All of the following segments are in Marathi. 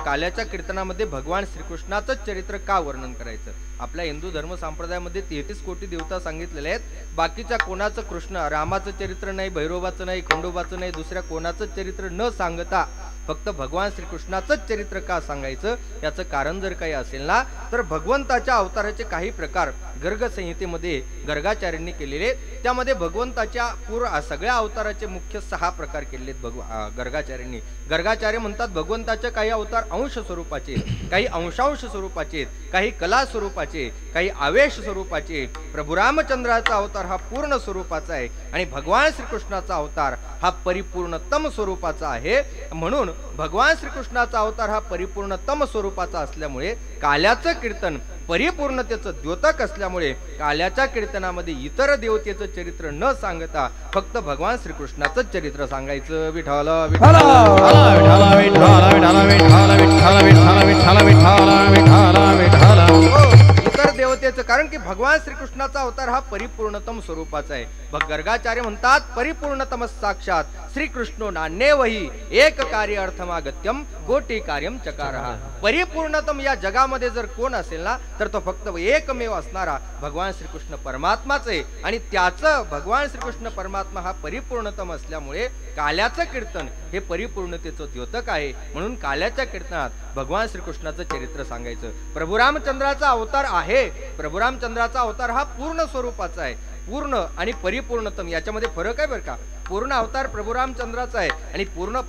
काल्याच्या कीर्तनामध्ये भगवान श्रीकृष्णाचं चरित्र का वर्णन करायचं? आपल्या हिंदू धर्म संप्रदायामध्ये 33 कोटी देवता सांगितलेले आहेत. बाकीच्या कोणाचं कृष्ण रामाचं चरित्र नाही, भैरवाचं नाही, खंडोबाचं नाही, दुसऱ्या कोणाचं चरित्र न सांगता फक्त भगवान श्रीकृष्णाचंच चरित्र का सांगायचं? याचं कारण जर काही असेल ना, तर भगवंताच्या अवताराचे काही प्रकार गर्ग संहितेमध्ये गर्गाचार्यांनी केलेले. त्यामध्ये भगवंताच्या सगळ्या अवताराचे मुख्य 6 प्रकार केलेत गर्गाचार्यांनी. गर्गाचार्य म्हणतात भगवंताचे काही अवतार अंश स्वरूपाचे, काही अंशांश स्वरूपाचे, काही कला स्वरूपाचे, काही आवेश स्वरूपाचे. प्रभू रामचंद्राचा अवतार हा पूर्ण स्वरूपाचा आहे आणि भगवान श्रीकृष्णाचा अवतार हा परिपूर्णतम स्वरूपाचा आहे. म्हणून भगवान श्रीकृष्णाचा अवतार हा परिपूर्णतम स्वरूपाचा असल्यामुळे काल्याचं कीर्तन परिपूर्णतेचं द्योतक असल्यामुळे काल्याच्या कीर्तनामध्ये इतर देवतेचं चरित्र न सांगता फक्त भगवान श्रीकृष्णाचं चरित्र सांगायचं. विठ्ठल विठ्ठल विठ्ठल विठ्ठल विठ्ठल विठ्ठल विठ्ठल विठ्ठल विठ्ठल इतर देवतेचं, कारण की भगवान श्रीकृष्णाचा अवतार हा परिपूर्णतम स्वरूपाचा आहे. गर्गाचार्य म्हणतात परिपूर्णतम साक्षात श्रीकृष्णो नान्येवही एक कार्य अर्थमागत्यम कोटी कार्यम चकारः. परिपूर्णतम या जगामध्ये जर कोण असेल ना, तर तो फक्त एकमेव असणारा भगवान श्रीकृष्ण परमात्माच आहे. आणि त्याचं भगवान श्रीकृष्ण परमात्मा हा परिपूर्णतम असल्यामुळे काल्याचं कीर्तन हे परिपूर्णतेचं द्योतक आहे. म्हणून काल्याच्या कीर्तनात भगवान श्रीकृष्णाचं चरित्र सांगायचं. प्रभू रामचंद्राचा अवतार आहे. प्रभू रामचंद्राचा अवतार हा पूर्ण स्वरूपाचा आहे. पूर्ण आणि परिपूर्णतम याच्यामध्ये फरक आहे बरं का. पूर्ण अवतार प्रभू रामचंद्राचा आहे आणि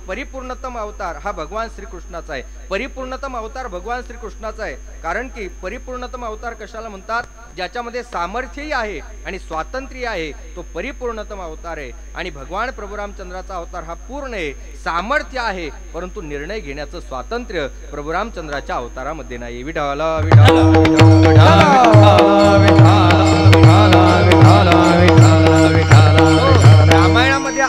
परिपूर्णतम अवतार हा भगवान श्रीकृष्णाचा आहे. परिपूर्णतम अवतार भगवान श्रीकृष्णाचा आहे, कारण की परिपूर्णतम अवतार कशाला म्हणतात? ज्याच्यामध्ये सामर्थ्यही आहे आणि स्वातंत्र्य आहे, तो परिपूर्णतम अवतार आहे. आणि भगवान प्रभू रामचंद्राचा अवतार हा पूर्ण आहे, सामर्थ्य आहे, परंतु निर्णय घेण्याचं स्वातंत्र्य प्रभू रामचंद्राच्या अवतारामध्ये नाही. विठ्ठल रामायणामध्ये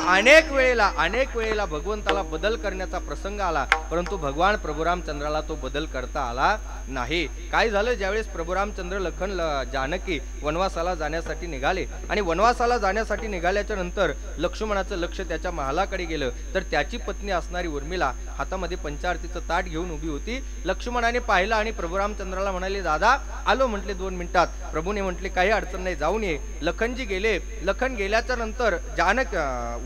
अनेक वेळेला भगवंताला बदल करण्याचा प्रसंग आला, परंतु भगवान प्रभू रामचंद्राला तो बदल करता आला नाही. काय झालं? ज्यावेळेस प्रभू रामचंद्र लखन जानकी वनवासाला जाण्यासाठी निघाले आणि वनवासाला जाण्यासाठी निघाल्याच्या नंतर लक्ष्मणाचं लक्ष त्याच्या महालाकडे गेलं, तर त्याची पत्नी असणारी उर्मिला हातामध्ये पंचारतीचं ताट घेऊन उभी होती. लक्ष्मणाने पाहिलं आणि प्रभू रामचंद्राला म्हणाले, दादा आलो म्हटले 2 मिनिटात. प्रभूने म्हटले काही अडचण नाही, जाऊन ये. लखनजी गेले. लखन गेल्याच्या नंतर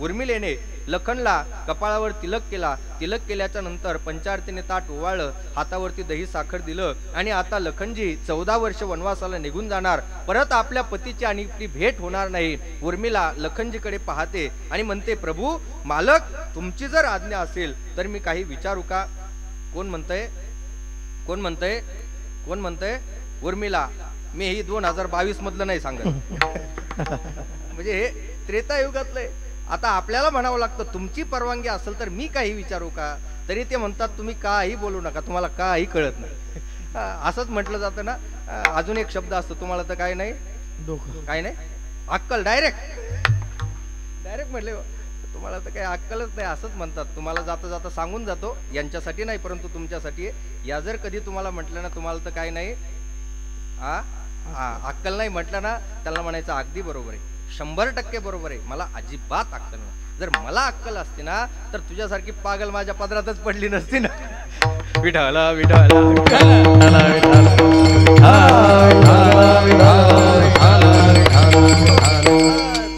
उर्मिलेने लखनला कपाळावर तिलक केला. तिलक केल्याच्या नंतर पंचारतीने ताट ओवाळलं, हातावरती दही साखर दिलं आणि आता लखनजी 14 वर्ष वनवासाला निघून जाणार, परत आपल्या पतीची आणि आपली भेट होणार नाही. उर्मिला लखनजीकडे पाहते आणि म्हणते, प्रभू मालक तुमची जर आज्ञा असेल तर मी काही विचारू का? कोण म्हणतंय? कोण म्हणतंय? कोण म्हणतंय? उर्मिला. मी ही 2022 मधलं नाही सांगत, म्हणजे हे त्रेतायुगातलं आहे. आता आपल्याला म्हणावं लागतं तुमची परवानगी असेल तर मी काही विचारू का? तरी ते म्हणतात तुम्ही काही बोलू नका, तुम्हाला काही कळत नाही. असंच म्हटलं जातं ना. अजून एक शब्द असतो, तुम्हाला तर काय नाही, काय नाही अक्कल. डायरेक्ट म्हटले तुम्हाला तर काही अक्कलच नाही, असंच म्हणतात. तुम्हाला जाता जाता सांगून जातो, यांच्यासाठी नाही परंतु तुमच्यासाठी आहे. या जर कधी तुम्हाला म्हटलं ना तुम्हाला तर काय नाही, अक्कल नाही म्हटलं ना, त्याला म्हणायचं अगदी बरोबर आहे, 100% बरोबर आहे, मला अजिबात अक्कल नाही. जर मला अक्कल असते ना तर तुझ्यासारखी पागल माझ्या पदरातच पडली नसती ना. विठ्ठल विठ्ठल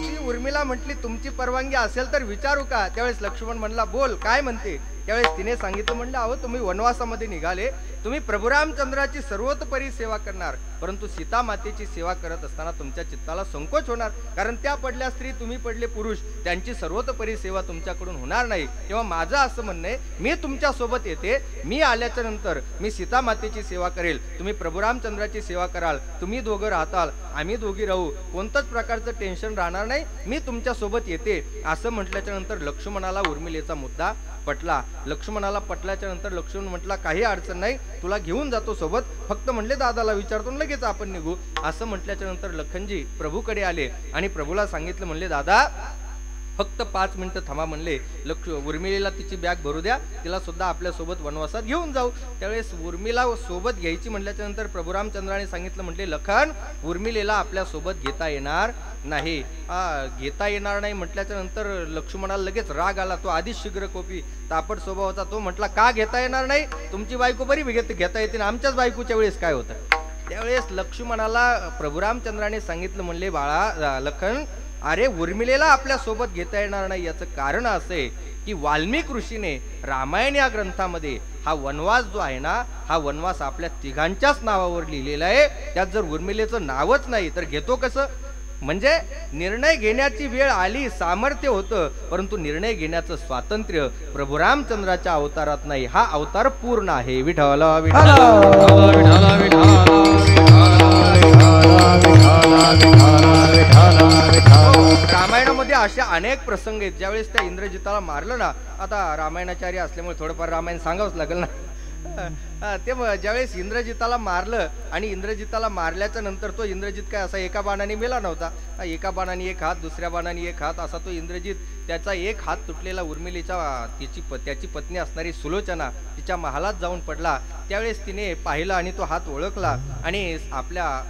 ती उर्मिला म्हटली तुमची परवानगी असेल तर विचारू का? त्यावेळेस लक्ष्मण म्हणला बोल काय म्हणते? त्यावेळेस तिने सांगितलं, म्हणलं अहो तुम्ही वनवासामध्ये निघाले, तुम्ही प्रभू रामचंद्राची सर्वतोपरी सेवा करणार, परंतु सीता मातेची सेवा करत असताना तुमच्या चित्ताला संकोच होणार, कारण त्या पडल्या स्त्री तुम्ही पडले पुरुष, त्यांची सर्वतोपरी सेवा तुमच्याकडून होणार नाही. तेव्हा माझं असं म्हणणं आहे, मी तुमच्या सोबत येते, मी आल्याच्या नंतर मी सीता मातेची सेवा करेल, तुम्ही प्रभू रामचंद्राची सेवा कराल, तुम्ही दोघं राहताल, आम्ही दोघी राहू, कोणतंच प्रकारचं टेन्शन राहणार नाही, मी तुमच्या सोबत येते. असं म्हटल्याच्या नंतर लक्ष्मणाला उर्मिलेचा मुद्दा पटला. लक्ष्मणाला पटल्याच्या नंतर लक्ष्मण म्हटला काही अडचण नाही, तुला घेऊन जातो सोबत, फक्त म्हणले दादाला विचारतो लगेच आपण निघू. असं म्हटल्याच्या नंतर लखनजी प्रभूकडे आले आणि प्रभूला सांगितलं, म्हणले दादा फक्त 5 मिनिटं थांबा म्हणले. उर्मिलेला तिची बॅग भरू द्या, तिला सुद्धा आपल्यासोबत वनवासात घेऊन जाऊ. त्यावेळेस उर्मिला सोबत घ्यायची म्हटल्याच्या नंतर प्रभू रामचंद्राने सांगितलं, म्हटले लखन उर्मिलेला आपल्यासोबत घेता येणार नाही. घेता येणार नाही म्हटल्याच्या नंतर लक्ष्मणाला लगेच राग आला. तो आधीच शीघ्रकोपी तापट स्वभावाचा. तो म्हटला का घेता येणार नाही? तुमची बायको बरी घेता येते ना, आमच्याच बायकोच्या वेळेस काय होतं? त्यावेळेस लक्ष्मणाला प्रभू रामचंद्राने सांगितलं, म्हणले बाळा लखन, अरे उर्मिलेला आपल्या सोबत घेता येणार नाही याचं कारण असे की वाल्मिक ऋषीने रामायण या ग्रंथामध्ये हा वनवास जो आहे ना, हा वनवास आपल्या तिघांच्याच नावावर लिहिलेला आहे. त्यात जर उर्मिलेचं नावच नाही तर घेतो कसं? म्हणजे निर्णय घेण्याची वेळ आली, सामर्थ्य होतं, परंतु निर्णय घेण्याचं स्वातंत्र्य प्रभू रामचंद्राच्या अवतारात नाही. हा अवतार पूर्ण आहे. विठ्ठल विठ्ठल विठ्ठल रामायणामध्ये अशा अनेक प्रसंग आहेत ज्यावेळेस त्या इंद्रजिताला मारलं ना. आता रामायणाचार्य असल्यामुळे थोडंफार रामायण सांगावंच लागेल ना. ते ज्यावेळेस इंद्रजिताला मारलं आणि इंद्रजिताला मारल्याच्या नंतर तो इंद्रजित काय असा एका बाणाने मेला नव्हता. एका बाणाने एक हात, दुसऱ्या बाणाने एक हात, असा तो इंद्रजित, त्याचा एक हात तुटलेला उर्मिलेच्या त्याची पत्नी असणारी सुलोचना तिच्या महालात जाऊन पडला. त्यावेळेस तिने पाहिलं आणि तो हात ओळखला आणि आपल्या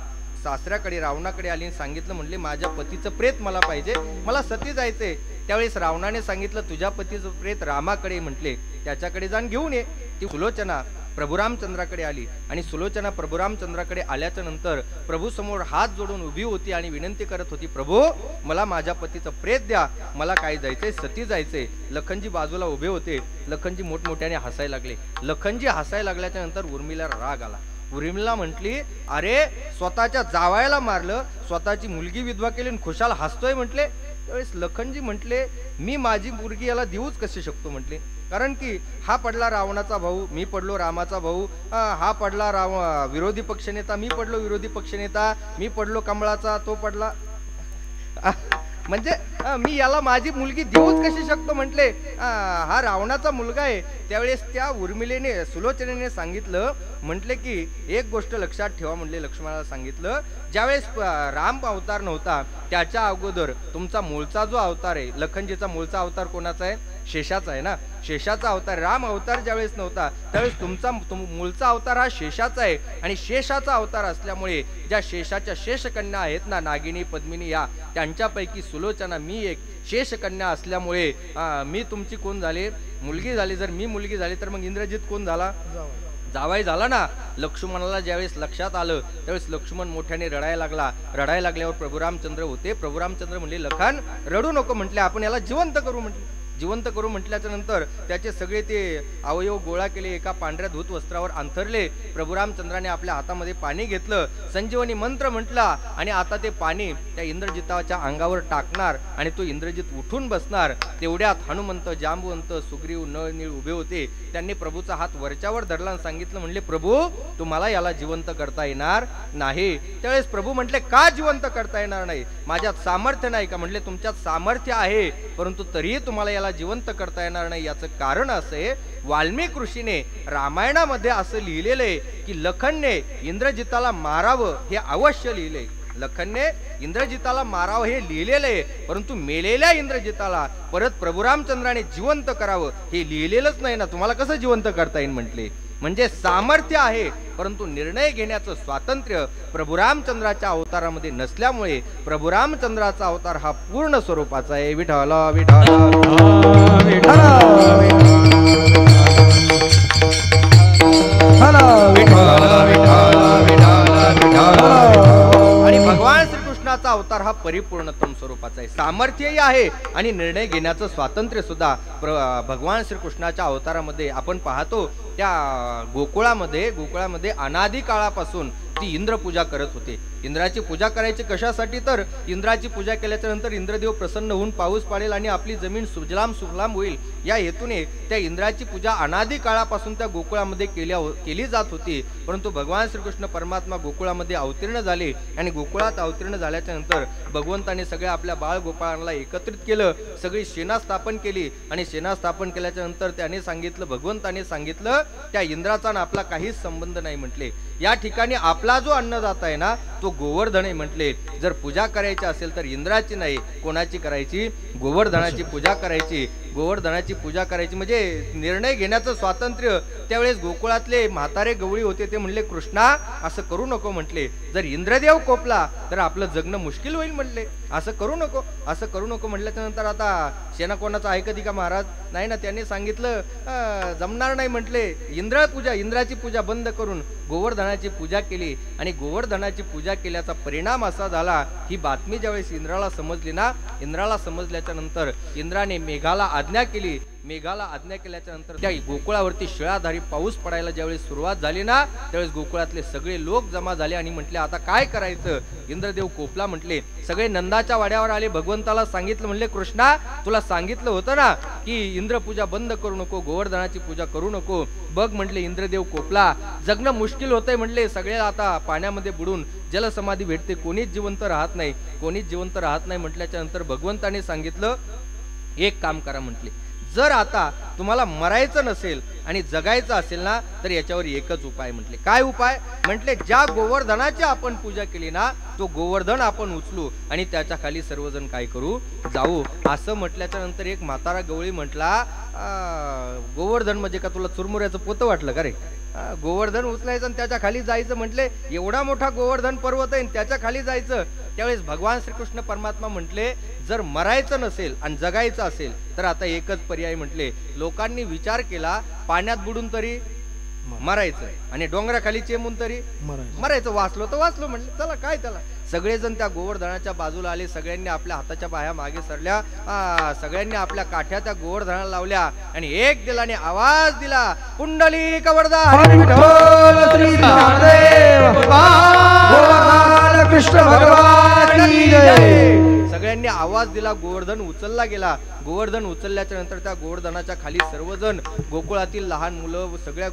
सासऱ्याकडे रावणाकडे आली आणि सांगितलं, म्हणले माझ्या पतीचं प्रेत मला पाहिजे, मला सती जायचंय. त्यावेळेस रावणाने सांगितलं तुझ्या पतीचं प्रेत रामाकडे, म्हटले त्याच्याकडे जाऊन घेऊन ये. ती सुलोचना प्रभू रामचंद्राकडे आली आणि सुलोचना प्रभू रामचंद्राकडे आल्याच्या नंतर प्रभू समोर हात जोडून उभी होती आणि विनंती करत होती, प्रभू मला माझ्या पतीचं प्रेत द्या, मला काय जायचंय, सती जायचंय. लखनजी बाजूला उभे होते. लखनजी मोठमोठ्याने हसायला लागले. लखनजी हसायला लागल्याच्या नंतर उर्मिला राग आला. उर्मिला म्हटली, अरे स्वतःच्या जावयाला मारलं, स्वतःची मुलगी विधवा केली आणि खुशाल हसतोय म्हटले. त्यावेळेस लखनजी म्हटले, मी माझी मुलगी याला देऊच कशी शकतो म्हटले, कारण की हा पडला रावणाचा भाऊ, मी पडलो रामाचा भाऊ, हा पडला विरोधी पक्षनेता, मी पडलो विरोधी पक्षनेता, मी पडलो कमळाचा, तो पडला, म्हणजे मी याला माझी मुलगी देऊच कशी शकतो म्हटले. हा रावणाचा मुलगा आहे. त्यावेळेस त्या उर्मिलेने सुलोचनेने सांगितलं, म्हटले की एक गोष्ट लक्षात ठेवा, म्हणले लक्ष्मणाला सांगितलं, ज्यावेळेस राम अवतार नव्हता त्याच्या अगोदर तुमचा मूळचा जो अवतार आहे, लखनजीचा मूळचा अवतार कोणाचा आहे? शेषाचा आहे ना. शेषाचा अवतार, राम अवतार ज्यावेळेस नव्हता त्यावेळेस तुमचा मूळचा अवतार हा शेषाचा आहे. आणि शेषाचा अवतार असल्यामुळे ज्या शेषाच्या शेषकन्या आहेत ना, नागिनी पद्मिनी, या त्यांच्यापैकी सुलोचना मी एक शेषकन्या असल्यामुळे मी तुमची कोण झाले? मुलगी झाली. जर मी मुलगी झाली तर मग इंद्रजित कोण झाला? जावाई झाला ना. लक्ष्मणाला ज्यावेळेस लक्षात आलं त्यावेळेस लक्ष्मण मोठ्याने रडायला लागला. रडायला लागल्यावर प्रभू रामचंद्र होते. प्रभू रामचंद्र म्हणले, लखन रडू नको म्हटले, आपण याला जिवंत करू म्हटले. जिवंत करू म्हटल्याच्या नंतर त्याचे सगळे ते अवयव गोळा केले, एका पांढऱ्या धूत वस्त्रावर अंथरले. प्रभू रामचंद्राने आपल्या हातामध्ये पाणी घेतलं, संजीवनी मंत्र म्हटला आणि आता ते पाणी त्या इंद्रजिताच्या अंगावर टाकणार आणि तो इंद्रजित उठून बसणार. तेवढ्यात हनुमंत, जांबुवंत, सुग्रीव, नळनीळ उभे होते. त्यांनी प्रभूचा हात वरच्यावर धरला आणि सांगितलं, म्हणले प्रभू तुम्हाला याला जिवंत करता येणार नाही. त्यावेळेस प्रभू म्हटले, का जिवंत करता येणार नाही? माझ्यात सामर्थ्य नाही का? म्हटले तुमच्यात सामर्थ्य आहे, परंतु तरीही तुम्हाला याला जिवंत करता येणार नाही. याचं कारण असे, वाल्मिक ऋषीने रामायणामध्ये असं लिहिलेलं आहे की लखनने इंद्रजिताला मारावं हे अवश्य लिहिलंय. लखनने इंद्रजिताला मारावं हे लिहिलेलं आहे, परंतु मेलेल्या इंद्रजिताला परत प्रभू रामचंद्राने जिवंत करावं हे लिहिलेलंच नाही ना. तुम्हाला कसं जिवंत करता येईल म्हटले? म्हणजे सामर्थ्य आहे, परंतु निर्णय घेण्याचं स्वातंत्र्य प्रभू रामचंद्राच्या अवतारामध्ये नसल्यामुळे प्रभू रामचंद्राचा अवतार हा पूर्ण स्वरूपाचा आहे. विठ्ठल विठ्ठल विठ्ठल आणि भगवान श्रीकृष्णाचा अवतार हा परिपूर्णतम स्वरूपाचा आहे. सामर्थ्यही आहे आणि निर्णय घेण्याचं स्वातंत्र्य सुद्धा भगवान श्रीकृष्णाच्या अवतारामध्ये आपण पाहतो. त्या गोकुळामध्ये अनादी काळापासून ती इंद्रपूजा करत होते. इंद्राची पूजा करायची कशासाठी? तर इंद्राची पूजा केल्याच्या नंतर इंद्रदेव प्रसन्न होऊन पाऊस पाडेल आणि आपली जमीन सुजलाम सुफलाम होईल, या हेतूने त्या इंद्राची पूजा अनादी काळापासून त्या गोकुळामध्ये केली जात होती. परंतु भगवान श्रीकृष्ण परमात्मा गोकुळामध्ये अवतीर्ण झाले आणि गोकुळात अवतीर्ण झाल्याच्या नंतर भगवंताने सगळ्या आपल्या बाळ गोपाळांना एकत्रित केलं, सगळी सेना स्थापन केली आणि सेना स्थापन केल्याच्या नंतर त्याने सांगितलं, भगवंताने सांगितलं, त्या इंद्राचा आणि आपला काहीच संबंध नाही म्हटले. या ठिकाणी आपला आपला जो अन्नदाता आहे ना तो गोवर्धन आहे म्हटले. जर पूजा करायची असेल तर इंद्राची नाही, कोणाची करायची? गोवर्धनाची पूजा करायची. गोवर्धनाची पूजा करायची म्हणजे निर्णय घेण्याचं स्वातंत्र्य. त्यावेळेस गोकुळातले म्हातारे गवळी होते, ते म्हणले कृष्णा असं करू नको म्हटले. जर इंद्रदेव कोपला तर आपलं जगणं मुश्किल होईल म्हटले. असं करू नको, असं करू नको म्हटल्याच्या नंतर आता शेना कोणाचं ऐकती का महाराज? नाही ना. त्यांनी सांगितलं जमणार नाही म्हटले. इंद्राची पूजा बंद करून गोवर्धनाची पूजा केली. आणि गोवर्धनाची पूजा केल्याचा परिणाम असा झाला, ही बातमी ज्यावेळेस इंद्राला समजली ना, इंद्राला समजल्याच्या नंतर इंद्राने मेघाला आज्ञा केली. मेघाला आज्ञा केल्याच्या नंतर त्या गोकुळावरती शिळाधारी पाऊस पडायला ज्यावेळेस सुरुवात झाली ना, त्यावेळेस गोकुळातले सगळे लोक जमा झाले आणि म्हटले आता काय करायचं? इंद्रदेव कोपला म्हटले. सगळे नंदाच्या वाड्यावर आले, भगवंताला सांगितलं. म्हणले कृष्णा तुला सांगितलं होतं ना की इंद्रपूजा बंद करू नको, गोवर्धनाची पूजा करू नको. बघ म्हटले इंद्रदेव कोपला, जगणं मुश्किल होतंय म्हटले. सगळे आता पाण्यामध्ये बुडून जलसमाधी भेटते, कोणीच जिवंत राहत नाही, कोणीच जिवंत राहत नाही. म्हटल्याच्या नंतर भगवंताने सांगितलं एक काम करा म्हटले, जर आता तुम्हाला मरायचं नसेल आणि जगायचं असेल ना तर याच्यावर एकच उपाय म्हटले. काय उपाय? म्हटले ज्या गोवर्धनाची आपण पूजा केली ना तो गोवर्धन आपण उचलू आणि त्याच्या खाली सर्वजण काय करू? जाऊ. असं म्हटल्याच्या नंतर एक म्हातारा गवळी म्हटला गोवर्धन म्हणजे का तुला चुरमुऱ्याचं पोतं वाटलं का रे? गोवर्धन उचलायचं आणि त्याच्या खाली जायचं. म्हटले एवढा मोठा गोवर्धन पर्वत आहे त्याच्या खाली जायचं. त्यावेळेस भगवान श्रीकृष्ण परमात्मा म्हटले जर मरायचं नसेल आणि जगायचं असेल तर आता एकच पर्याय म्हटले. लोकांनी विचार केला पाण्यात बुडून तरी मरायचं आणि डोंगराखाली चेमून तरी मरायचं. वाचलो तर वाचलो म्हटले, चला काय त्याला. सगळेजण त्या गोवर्धनाच्या बाजूला आले. सगळ्यांनी आपल्या हाताच्या बाह्या मागे सरल्या. सगळ्यांनी आपल्या काठ्या त्या गोवर्धनाला लावल्या आणि एक दिलाने आवाज दिला, पुंडलिक वरदान कृष्ण भगवान की जय. सगळ्यांनी आवाज दिला. गोवर्धन उचलला गेला. गोवर्धन उचलल्याच्या नंतर त्या गोवर्धनाच्या खाली सर्वजण गोकुळातील लहान मुलं, सगळ्या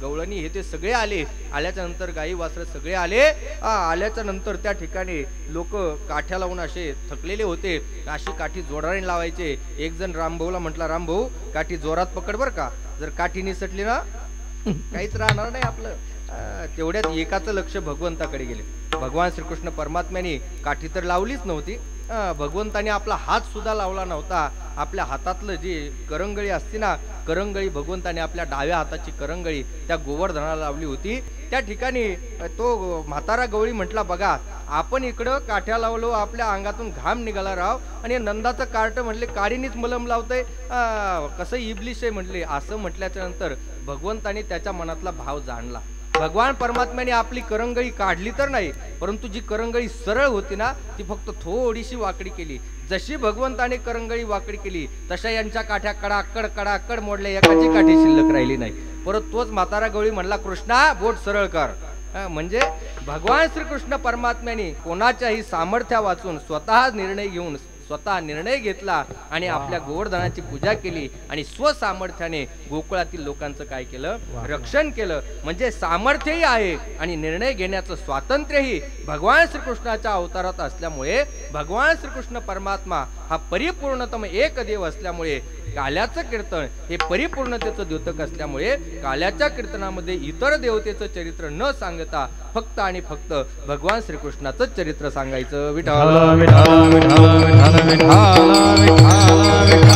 गवळणी हे ते सगळे आले. आल्याच्या नंतर गाई वासरं सगळे आले. आल्याच्या नंतर त्या ठिकाणी लोक काठ्या लावून असे थकलेले होते. अशी काठी जोराने लावायचे. एक जण रामभाऊला म्हटला, रामभाऊ काठी जोरात पकड बर का, जर काठी निसटली ना काहीच राहणार नाही आपलं. तेवढ्यात एकाचं लक्ष भगवंताकडे गेले. भगवान श्रीकृष्ण परमात्म्याने काठी तर लावलीच नव्हती, भगवंताने आपला हात सुद्धा लावला नव्हता. आपल्या हातातलं जे करंगळी असते ना, करंगळी भगवंताने आपल्या डाव्या हाताची करंगळी त्या गोवर्धनाला लावली होती. त्या ठिकाणी तो म्हातारा गवळी म्हटला, बघा आपण इकडं काठ्या लावलो, आपल्या अंगातून घाम निघाला राव आणि नंदाचं कार्ट म्हटले काडीनीच मलम लावतंय, कसं इबलिश आहे म्हटले. असं म्हटल्याच्या नंतर भगवंताने त्याच्या मनातला भाव जाणला. भगवान परमात्म्याने आपली करंगळी काढली तर नाही, परंतु जी करंगळी सरळ होती ना ती फक्त थोडीशी वाकडी केली. जशी भगवंताने करंगळी वाकडी केली तशा यांच्या काठ्या कडाकड कडाकड मोडल्या, एकाची काठी शिल्लक राहिली नाही. परत तोच म्हातारा गवळी म्हणला, कृष्णा बोट सरळ कर. म्हणजे भगवान श्रीकृष्ण परमात्म्याने कोणाच्याही सामर्थ्या वाचून स्वतः निर्णय घेऊन स्वतः निर्णय घेतला आणि आपल्या गोवर्धनाची पूजा केली आणि स्वसामर्थ्याने गोकुळातील लोकांचं काय केलं? रक्षण केलं. म्हणजे सामर्थ्यही आहे आणि निर्णय घेण्याचं स्वातंत्र्यही भगवान श्रीकृष्णाच्या अवतारात असल्यामुळे भगवान श्रीकृष्ण परमात्मा हा परिपूर्णतम एक देव असल्यामुळे काल्याचं कीर्तन हे परिपूर्णतेचं द्योतक असल्यामुळे काल्याच्या कीर्तनामध्ये इतर देवतेचं चरित्र न सांगता फक्त आणि फक्त भगवान श्रीकृष्णाचं चरित्र सांगायचं. विठ्ठल विठ्ठल विठ्ठल विठ्ठल विठ्ठल विठ्ठल विठ्ठल